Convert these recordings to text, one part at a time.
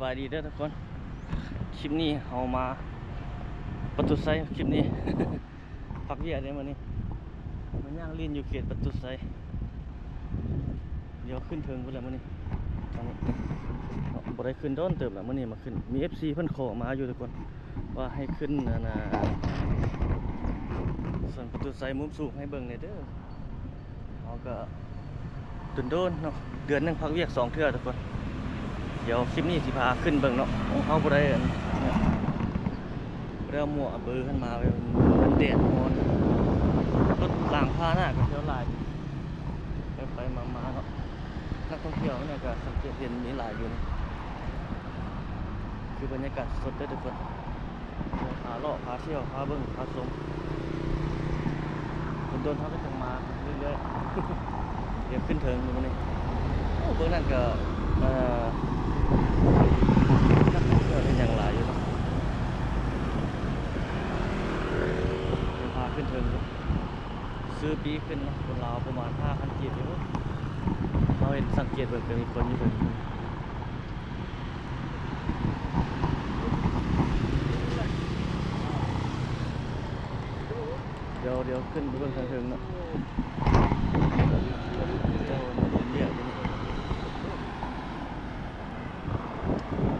บายดีเด้อทุกคนคลิปนี้เอามาประตูไซคลิปนี้ พักเวียได้มานี่มันย่างลีนอยู่เขตประตูไซเดี๋ยวขึ้นเทิงพุ่นแล้วมานี่ตอนนี้บ่ได้ขึ้นโดนเติบแล้วมานี่มาขึ้นมี FC เพิ่นขอมาอยู่ทุกคนว่าให้ขึ้นส่วนประตูไซมุมสูงให้เบิ่งหน่อยเด้อเขาก็โดนเนาะเดือนนึงพักเวียก2เทื่อทุกคนเดี๋ยวคลิปนี้สิพาขึ้นเบิ่งเนาะเขาบ่ได้เนี่ยบ่ได้เอาหมวกเบอร์ขึ้นมาไว้มันแดดร้อนรถล้างผ้าหน้าก็เที่ยวหลายไปมาเนาะนักท่องเที่ยวเนี่ยก็สังเกตเห็นมีหลายอยู่นะคือบรรยากาศสดได้ทุกคนพาเลาะพาเที่ยวพาเบิ่งพาชมโดนเขาก็จังมาเรื่อยๆ เดี๋ยวขึ้นเทิงดูนี่โอ้เบื้องนั่นก็นักท่องเที่ยวเป็นอย่างไรอยู่เนาะเดี๋ยวพาขึ้นเทิงดูซื้อปีขึ้นเนาะคนลาวประมาณ 5,000 กีบอยู่เราเห็นสังเกตเบิ่งก็มีคนอยู่เบิ่งเดี๋ยวขึ้นไปเบิ่งทางเทิงเนาะเจ้าเรียก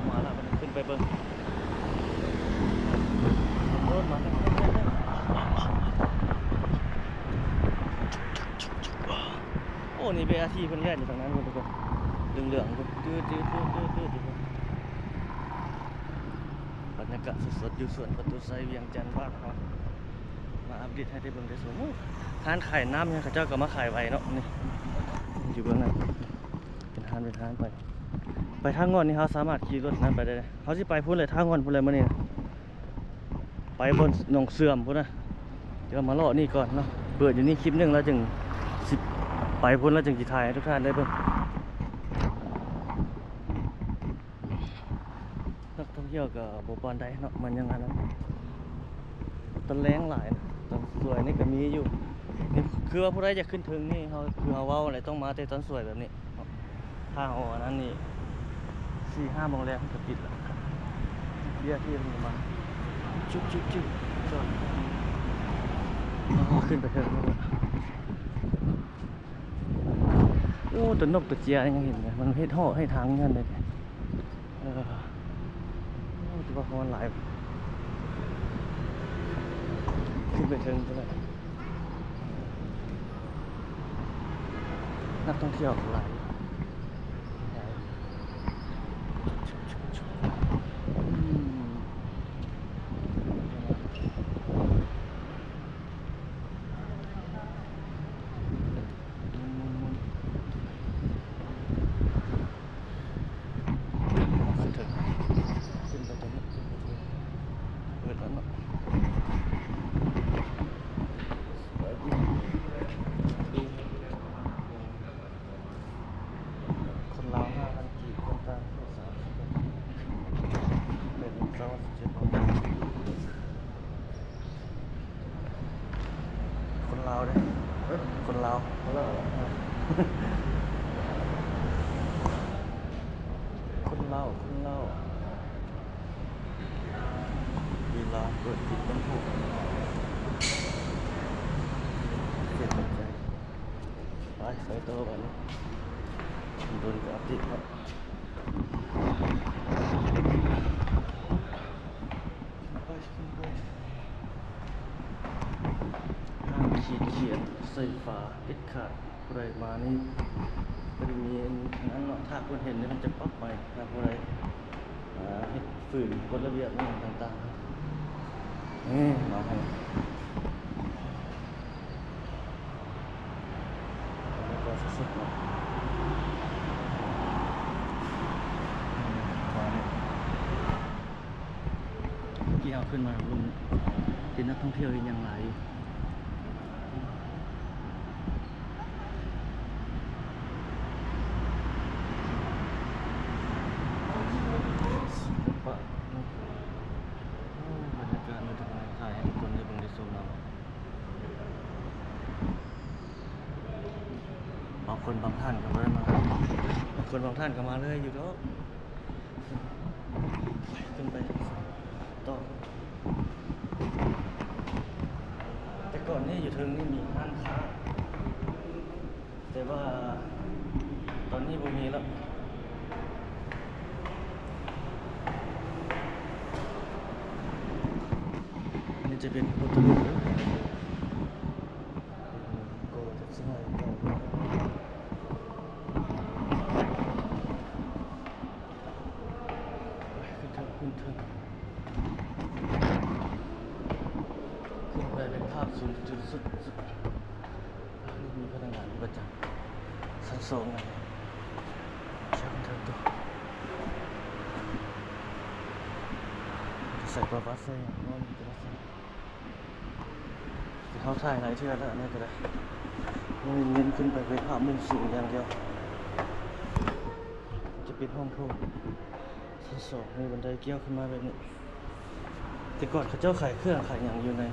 มาแล้วมันขึ้นไปเบิ่งรถมาแล้วโอ้นี่BRTเพิ่นแล่นอยู่ทางนั้นทุกคนเหลืองๆตื้อบรรยากาศสดๆอยู่สวนประตูไซเวียงจันทร์บ้านเรามาอัปเดตให้ได้เบิ่งได้ชมร้านขายน้ำเนี่ยเขาเจ้าก็มาขายไว้เนาะนี่อยู่เบื้องนั้นเป็นทางไปทางงอนนี่เขาสามารถขี่รถนั้นไปได้เขาสิไปพุ่นเลยทางงอนพุ่นเลยมื้อนี้ไปบนหนองเสื่อมพุ่นนะเดี๋ยวมาเลาะนี่ก่อนเนาะเปิดอยู่นี่คลิปนึงแล้วจึงสิไปพุ่นแล้วจึงสิถ่ายให้ทุกท่านได้เบิ่งนักท่องเที่ยวก็บ่ปานใดเนาะมันยังอันนั้นตอนแรงหลายนะตอนสวยนี่ก็มีอยู่นี่คือว่าผู้ใดจะขึ้นถึงนี่เขาคือเขาเว้าอะไรต้องมาแต่ตอนสวยแบบนี้ถ้าเอาอันนั้นนี่ 4-5 โมงแรกมันจะปิดแล้วเบี้ยที่มันมาจุ๊บจอดขึ้นไปเถอะโอ้ตัวนกตัวเจียยังเห็นเลยมันเฮ็ดห่อให้ทางเงี้ยเลยตัวละครหลายขึ้นไปถึงก็ได้นักท่องเที่ยวหลายคนลาวเด้คนลาวเวลาเปิดปิดต้องถูกเสียใจไปใส่ตัวไปเลยโดนกับติดครับเขียนใส่ฝาปิดขาดอะไรมานี่บริเวณนั้นเนาะถ้าคนเห็นเนี่ยมันจะป๊อกไปถ้าอะไรให้ฝืนกฎระเบียบต่างๆนี่มาให้แล้วก็สุดๆเนาะที่เอาขึ้นมาลุงเป็นนักท่องเที่ยวยังหลายอยู่บรรยากาศมันจะมาถ่ายให้ทุกคนได้เบิ่งได้ชมเราบางคนบางท่านก็ไม่ได้มาบางคนบางท่านก็มาเลยอยู่แล้ว แต่ก่อนนี่อยู่เทิงนี่มีห้างค้าแต่ว่าตอนนี้บ่มีแล้วนี่จะเป็นพุทธรูปโกจะสมัยเก่าขึ้นเถอะขึ้นไปเป็นภาพสูงจุดสุดนี่มีพนักงานประจำชั้นสองนะช่างเถอะตัวใส่ประวัติใส่นอนจะใส่เขาถ่ายหลายเทื่อแล้วนี่ก็ได้ไม่เน้นขึ้นไปเป็นภาพมุมสูงอย่างเดียวจะเป็นห้องโถงชั้นสองมีบันไดเกี้ยวขึ้นมาแบบนี้แต่ก่อนเขาเจ้าขายเครื่องขายอย่างอยู่ใน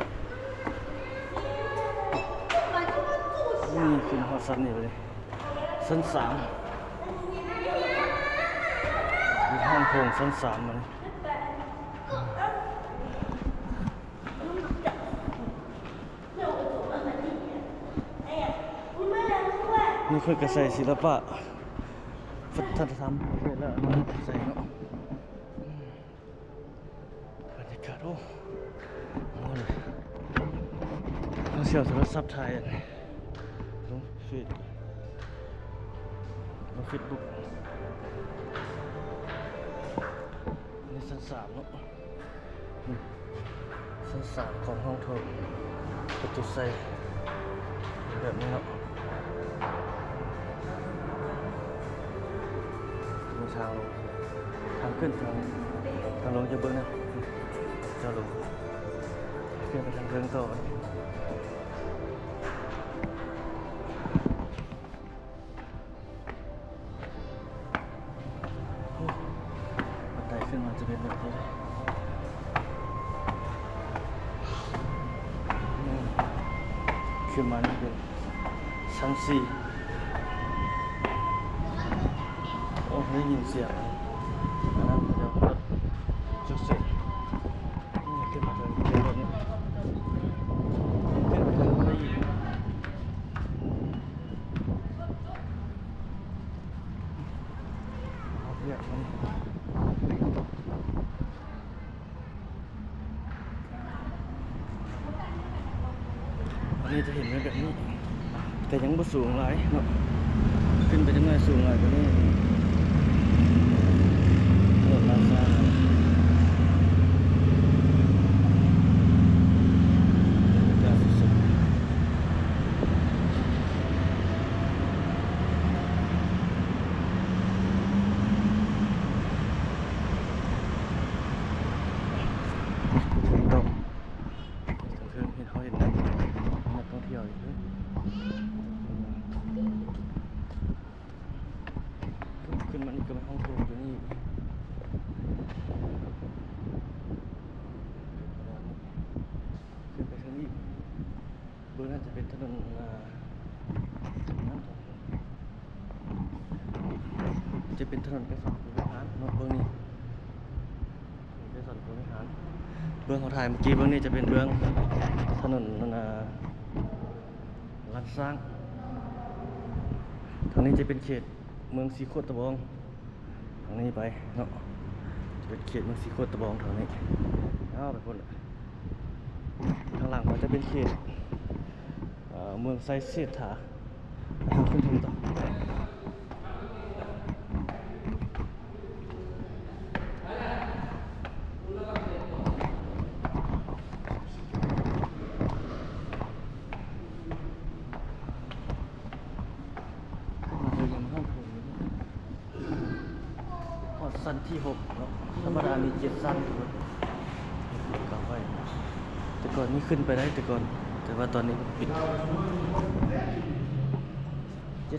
นี่ขึ้นหอชั้นนี่เลยชั้นสามมีห้องโถงชั้นสามมันนี่คือกระใสศิลปะวัฒนธรรมประเทศแล้วมันใส่เนาะบรรยากาศโอ้โหเลยเราเสียวโทรศัพท์ถ่ายลงฟีดลงเฟซบุ๊กนี่ชั้นสามเนาะชั้นสามของห้องโถงประตูใส่แบบนี้เนาะมีทางลงทางขึ้นทางลงจะเบิ้งนะเจ้าลงขึ้นไปทางเทิงต่อบันไดขึ้นมาจะเป็นแบบนี้เลยขึ้นมานี่เป็นชั้นสี่โอ้ได้ยินเสียงอันนั้นเดี๋ยวรถจุดเสร็จนี่ขึ้นมาเลยเดี๋ยวรถนี้ขึ้นมาเลยได้ยินเอาเรียกมันอันนี้จะเห็นเป็นแบบนี้แต่ยังไม่สูงหลายเนาะขึ้นไปจังไงสูงหลายกว่านี้ถนนลาซาการสุดถึงต้องเพื่อนเห็นเขาเห็นนักท่องเที่ยวอยู่ด้วยขึ้นมานี่ก็เป็นห้องโถงอยู่นี่ขึ้นไปทางนี้เบื้องนั้นจะเป็นถนนน้ำจะเป็นถนนไปฝั่งภูมิหารเนาะเบื้องนี้ไปฝั่งภูมิหารเบื้องเขาถ่ายเมื่อกี้เบื้องนี้จะเป็นเบื้องถนนลัดสร้างทางนี้จะเป็นเขตเมืองสีโคตรตะบองทางนี้ไปเนาะจะเป็นเขตเมืองสีโคตรตะบองทางนี้เอาไปคนละทางหลังมันจะเป็นเขตเมืองไซเซถาทางขึ้นทางต่อสั้นที่6เนาะธรรมดามี7สั้นกลับไว้แต่ก่อนนี้ขึ้นไปได้แต่ก่อนแต่ว่าตอนนี้ปิด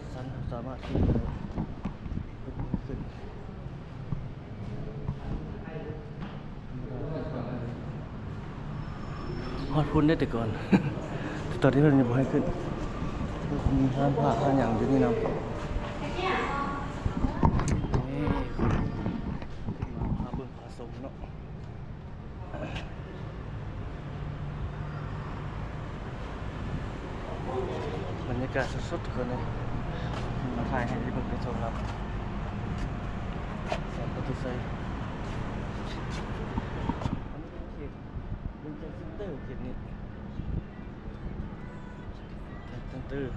7สั้นสามารถขึ้นได้ขึ้นฮอดพุ่นได้แต่ก่อน ตอนนี้เรายังไม่ให้ขึ้นมีห้างผ้าห้างอย่างอยู่นี่นะ รยากาศสดๆทุกคนเลยมาถ่ายให้ได้เบิ่งได้ชมครับแสงประตูไซอันนี้เป็นเขตเซ็นเตอร์เขตนี้เซ็นเตอร์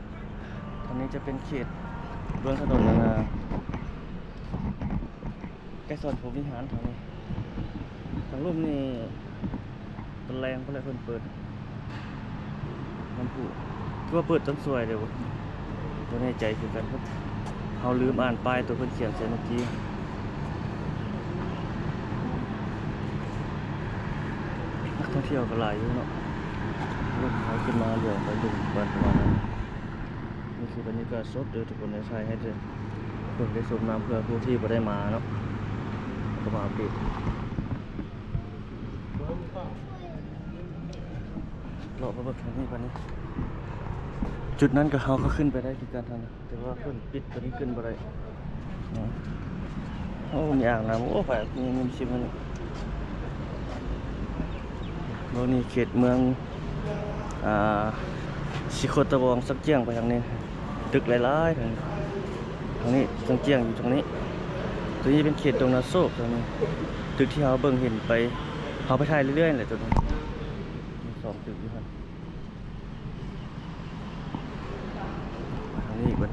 ทางนี้จะเป็นเขตบนถนนใกล้ซอยพรหมวิหารทางนี้ทางรูปนี่เป็นแรงเพราะอะไรเพิ่นเปิดมันผูกก็เปิดต้นสวยเดี๋ยวตัวในใจคือกันครับเขาลืมอ่านป้ายตัวเพิ่นเขียนใส่เมื่อกี้นักท่องเที่ยวก็หลายอยู่เนาะรถเขาขึ้นมาเรื่อยไปดูบ้านประมาณนั้นนี่คือบรรยากาศสดเดี๋ยวทุกคนในชายให้เพิ่นได้ชมน้ำเพื่อผู้ที่บ่ได้มาเนาะก็มาอัปเดตรอพระบักทางนี้ปะนี้จุดนั้นก็เขาก็ขึ้นไปได้ที่การทางนะแต่ว่าเพิ่นปิดตัวนี้ขึ้นบ่ได้โอ้มีอ่างน้ำโอ้ฝ่ายมีชิมมันโน่นนี่เขตเมืองสิโคตะบองสักเจียงไปทางนี้ตึกหลายๆทางนี้สักเจียงอยู่ตรงนี้ตัวนี้เป็นเขตตรงนาโซกตรงนี้ตึกที่เขาเบิ่งเห็นไปเขาไปถ่ายเรื่อยๆเลยตัวนี้มี2 ตึกอยู่ครับทางนี้อีกวัน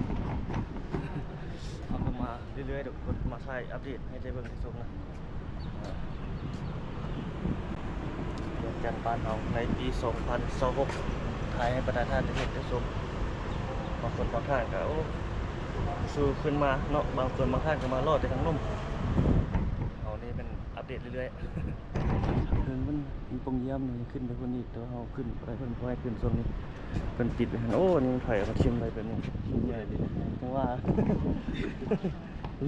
เขาก็มาเรื่อยๆเดี๋ยวคนมาถ่ายอัปเดตให้ได้เบิ่งได้ชมนะเดือนกันบ้านเราในปี 2026ถ่ายให้ประชาชนได้เห็นได้ชมบางคนบางท่านก็โอ้สู้ขึ้นมาเนาะบางคนบางท่านก็มารอดแต่ทางนุ่มเอานี่เป็นอัปเดตเรื่อยๆเพิ่นมันปงเยี่ยมนี่ขึ้นไปคนนี้แต่ว่าเฮาขึ้นไปเพิ่นบ่ให้ขึ้นโซนนี้เพิ่นปิดไปหั่นโอ้นี่มันไผมาชิมไปแบบนี้ชิมใหญ่ดีจังว่า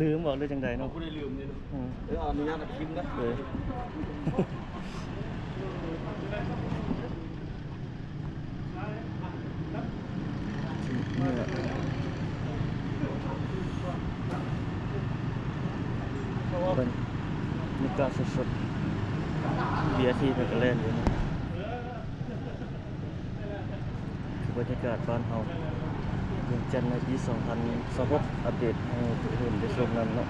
ลืมบอกเลยจังไดเนาะบ่ได้ลืมเลยเนาะอนุญาตให้ชิมนะนี่แหละบรรยากาศสดๆเบียร์ที่เป็นกระเล่นอยู่นะคือบรรยากาศบ้านเฮาเวียงจันทร์ในปี 2026อัปเดตให้เห็นได้ชมนำเนาะ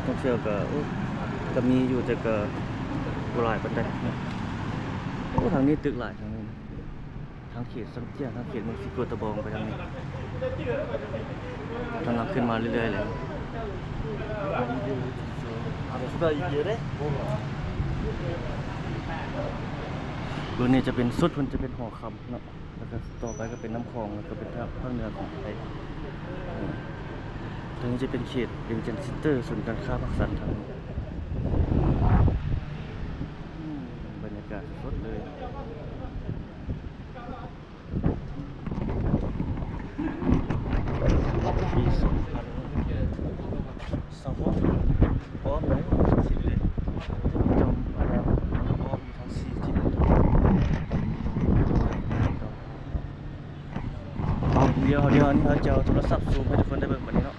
ท่องเที่ยวก็มีอยู่แต่ก็บ่หลายปานใดนะโอ้ทางนี้ตึกหลายทางนี้ทางเขตสังเจียทางเขตเมืองสิโกตะบองไปทางนี้กำลังขึ้นมาเรื่อยๆเลยบนนี้จะเป็นสุดมันจะเป็นหอคำเนาะแล้วก็ต่อไปก็เป็นน้ำคลองแล้วก็เป็นภาคเหนือของไทยตรงนี้จะเป็นเขตเวียงจันทร์ซิสเตอร์ศูนย์การค้าภาคสันทางบรรยากาศสดเลยปี2026พร้อมเลยสิเลยจมมาแล้วพร้อมอยู่ทั้ง4ทิศเดี๋ยวนี่เขาจะเอาโทรศัพท์ซูมให้ทุกคนได้เบิ่งแบบนี้เนาะ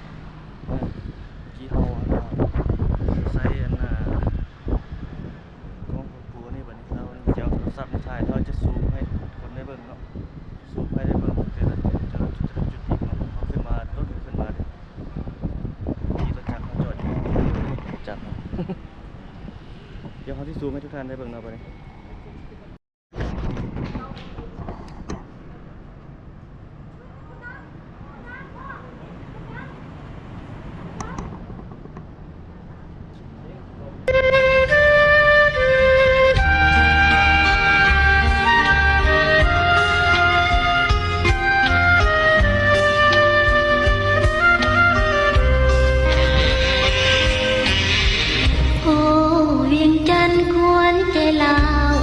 กี่เฮาใส่อันกล้องปูนี่แบบนี้เราจะเอาโทรศัพท์มาถ่ายเราจะซูมให้คนได้เบิ่งเนาะซูมให้ได้เบิ่งแต่ละจุดอีกเนาะเขาขึ้นมารถขึ้นมาดิที่รถจักรเขาจอดอยู่จักรเดี๋ยวเขาที่ซูมให้ทุกท่านได้เบิ่งเนาะไปโอ้เวียงจันทร์ควรใจลาว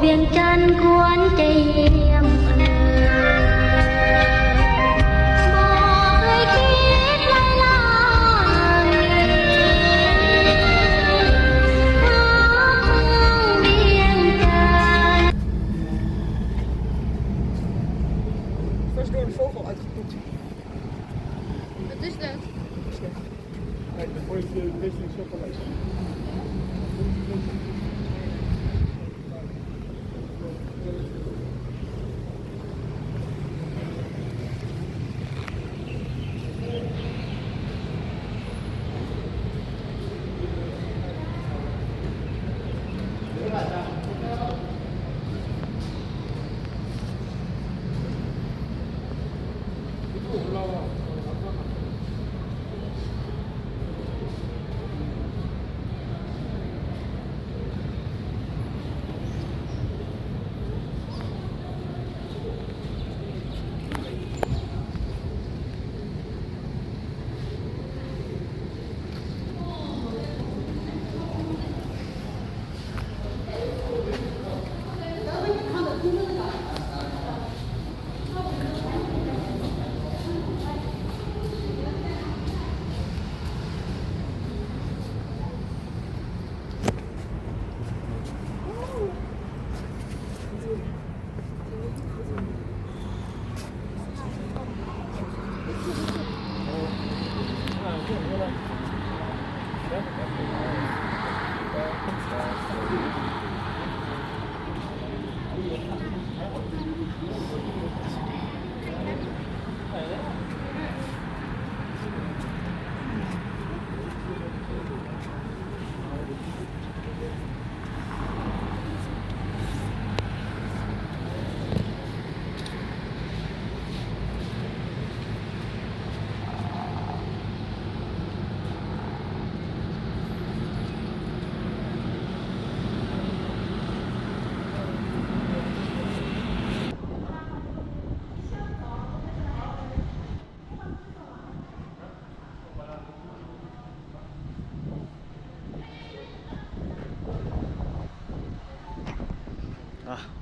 เวียงจันทร์ควรจะเยี่ยมบอกให้คิดไล่ล่าเวียงจันทร์ First door de vogel uitgepoept. Wat is dat? Kijk, voor je de business op een lijst.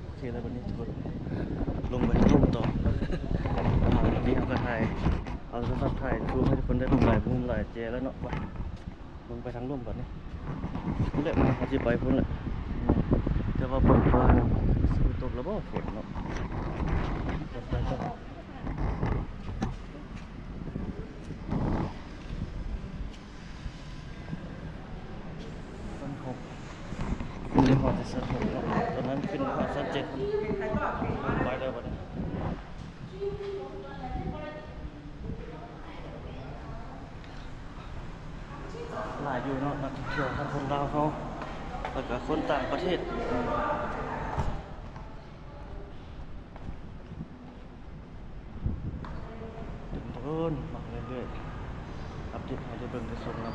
โอเคแล้ววันนี้ทุกคนลงไปร่มต่อวันนี้เอากระถ่ายเอาโทรศัพท์ถ่ายดูให้ทุกคนได้ลงหลายพุ่มหลายเจแล้วเนาะไปลงไปทางร่มก่อนนี่พุ่นแหละมันจะไปพุ่นแหละแต่ว่าบนฟ้าคือตกแล้วบ่ฝนเนาะไปต่อขึ้นไปหอดที่สัตว์ตอนนั้นขึ้นหอดสัตว์7ไปแล้วบัดนี้หลายอยู่เนาะนักท่องเที่ยวทั้งคนลาวเขาแล้วก็คนต่างประเทศถึงต้นมาเรื่อยๆอัปเดตให้ได้เบิ่งได้ชมนะ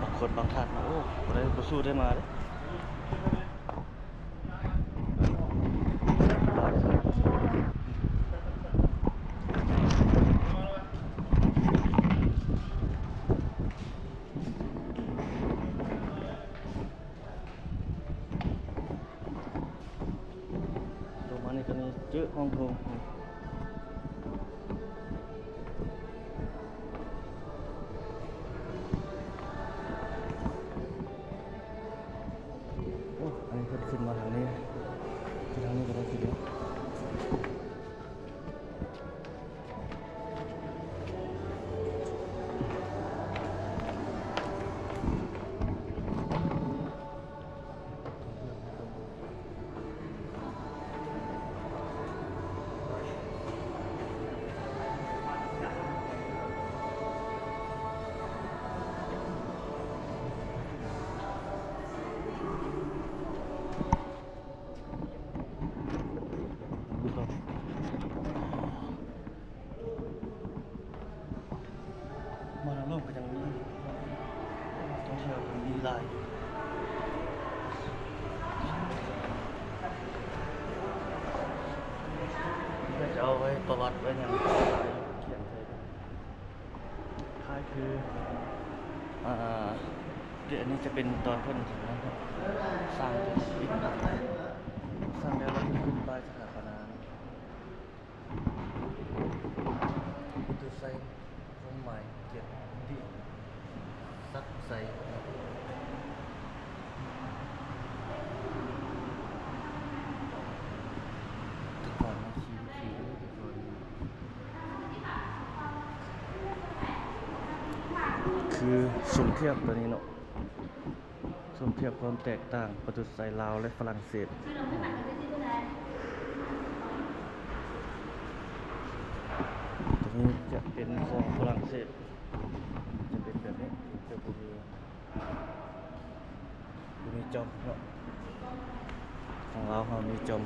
บางคนบางท่านโอ้บ่ได้บ่สู้ได้มาเด้ลงมานี่ก็มีเจอห้องโถงโอ้อันนี้ขึ้นมาทางนี้ทางนี้ก็ได้ขึ้นแล้วมาทางโลกก็ยังมีต้องเที่ยวมีลายจะเอาไว้ประวัติไว้อย่างเขียนใส่คล้ายคือเดี๋ยวอันนี้จะเป็นตอนเพิ่นนะครับสร้างเป็นอิฐ คือสุ่มเทียบตัวนี้เนาะสุ่มเทียบความแตกต่างประตูไซลาวและฝรั่งเศสตัวนี้จะเป็นของฝรั่งเศสจะเป็นแบบนี้จะมีจอมเนาะของเราเขามีจอม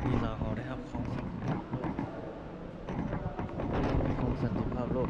นี่เราเอาได้ครับของสันติภาพโลก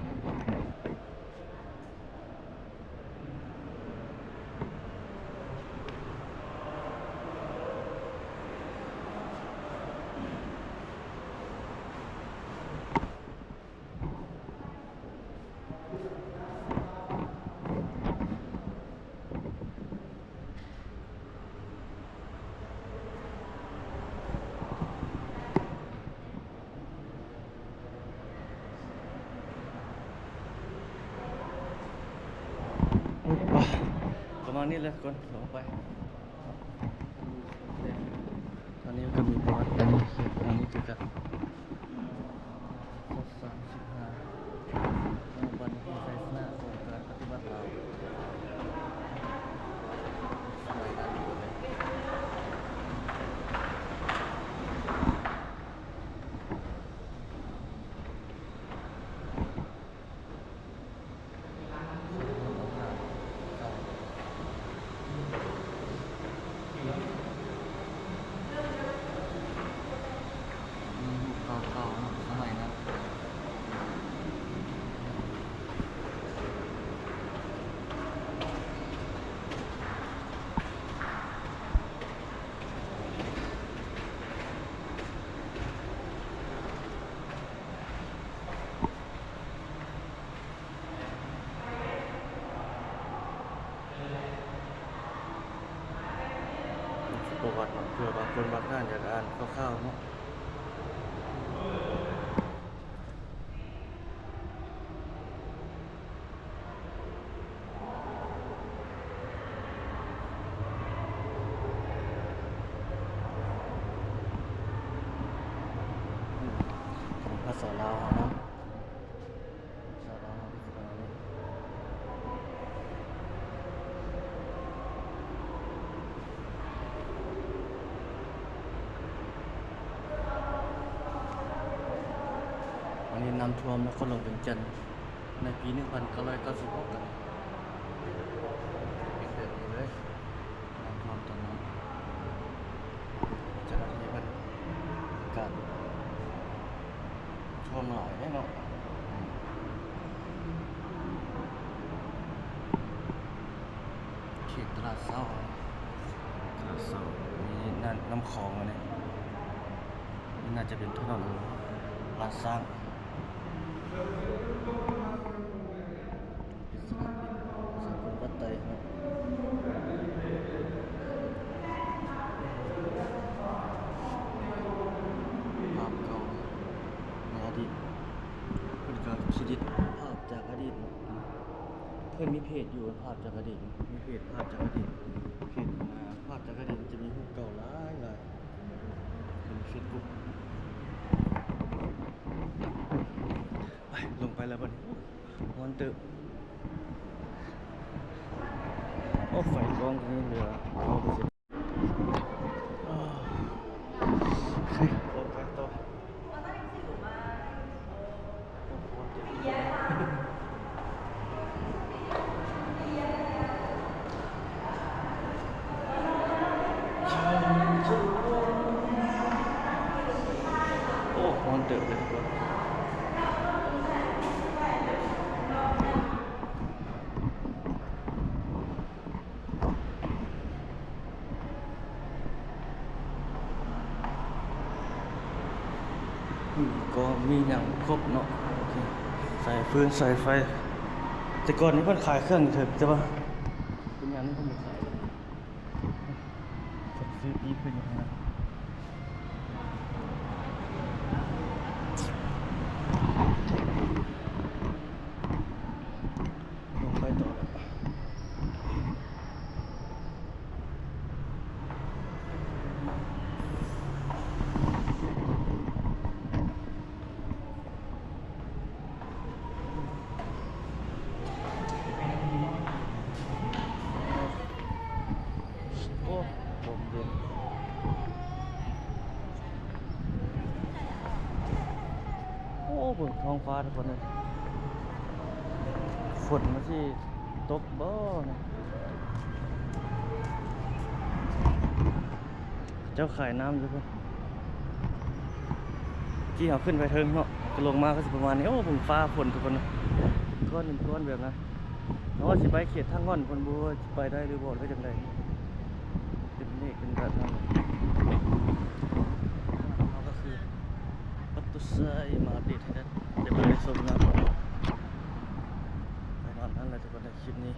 ประมาณนี้เลยก่อนลงไปตอนนี้ก็มีประวัติอันนี้คือกัน35วันที่ไซส์หน้าของการปฏิบัติเราสมัยนั้นอยู่เลยเก่าๆสมัยนั้นประวัติเผื่อบางคนบางท่านอยากอ่านคร่าวๆเนาะของภาษาลาวเนาะภาษาลาวที่สุดแล้วนี่วันนี้น้ำท่วมนครหลวงเวียงจันทร์ในปี 1996 กันเป็นแบบนี้เลยน้ำท่วมตอนนั้นเจ้าหน้าที่มันประกาศท่วมหลายแน่เนาะเขตตลาดเศร้ามีน้ำคลองอันนี้นี่น่าจะเป็นถนนลาดสร้างเป็นสนามบินสากลวัดไตรครับภาพเก่าในอดีตเพื่อนก็คิดภาพจากอดีตเพื่อนมีเพจอยู่ภาพจากอดีตมีเพจภาพจากอดีตเพจภาพจากอดีตจะมีรูปเก่าหลายเป็นเฟซบุ๊กไปลงไปแล้วบัดนี้วันเติบโอ้ไฟกล้องตรงนี้เหลือ9%ลงไปต่อโอ้วันเติบเลยทุกคนก็มีอย่างครบเนาะโอเคใส่ฟืนใส่ไฟ แต่ก่อนนี้เพิ่นขายเครื่องอยู่เถิดใช่ปะเป็นงานนี้เพิ่นบ่ขายคนซื้อปีเพิ่นอยู่ข้างหน้าลงไปต่อแล้วโอ้ลมเย็นโอ้เบิ่งท้องฟ้าทุกคนเลยฝนมันสิตกบ่เนี่ยเจ้าขายน้ำอยู่เพิ่นที่เขาขึ้นไปเทิงเนาะก็ลงมาก็สิประมาณนี้โอ้เบิ่งฟ้าฝนทุกคนเนาะก้อนเป็นก้อนแบบนั้นเนาะสิไปเขตทางง่อนเพิ่นบ่ว่าสิไปได้หรือบ่หรือว่าจังไดเป็นเมฆเป็นแบบนั้นเขาก็คือประตูไซมาอัปเดตให้ได้เดี๋ยวไปได้ชมนะประมาณนั้นแหละทุกคนในคลิปนี้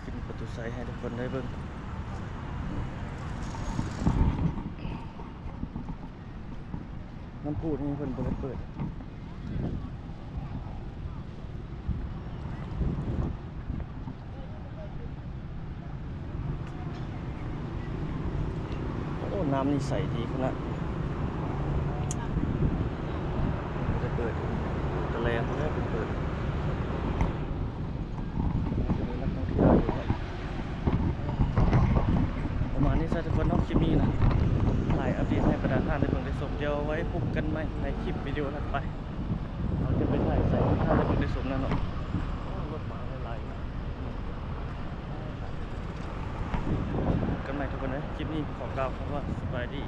ขึ้นประตูไซให้ทุกคนได้เบิ่งน้ำพุนี่เพิ่นบ่ได้เปิดโอ้น้ำนี่ใสดีขนาดบ่ได้เปิดตะแลงบ่ได้เปิดจะมีนักท่องเที่ยวอยู่ครับประมาณนี้ซะทุกคนเนาะคลิปนี้นะถ่ายอัปเดตให้ประดาท่านได้เบิ่งได้ชมเดี๋ยวไว้พบกันใหม่ในคลิปวิดีโอถัดไปเราจะไปถ่ายใส่ท่านได้เบิ่งได้ชมนั่นเนาะรถมาหลายๆนะกันใหม่ทุกคนนะคลิปนี้ขอกล่าวคำว่าสบายดี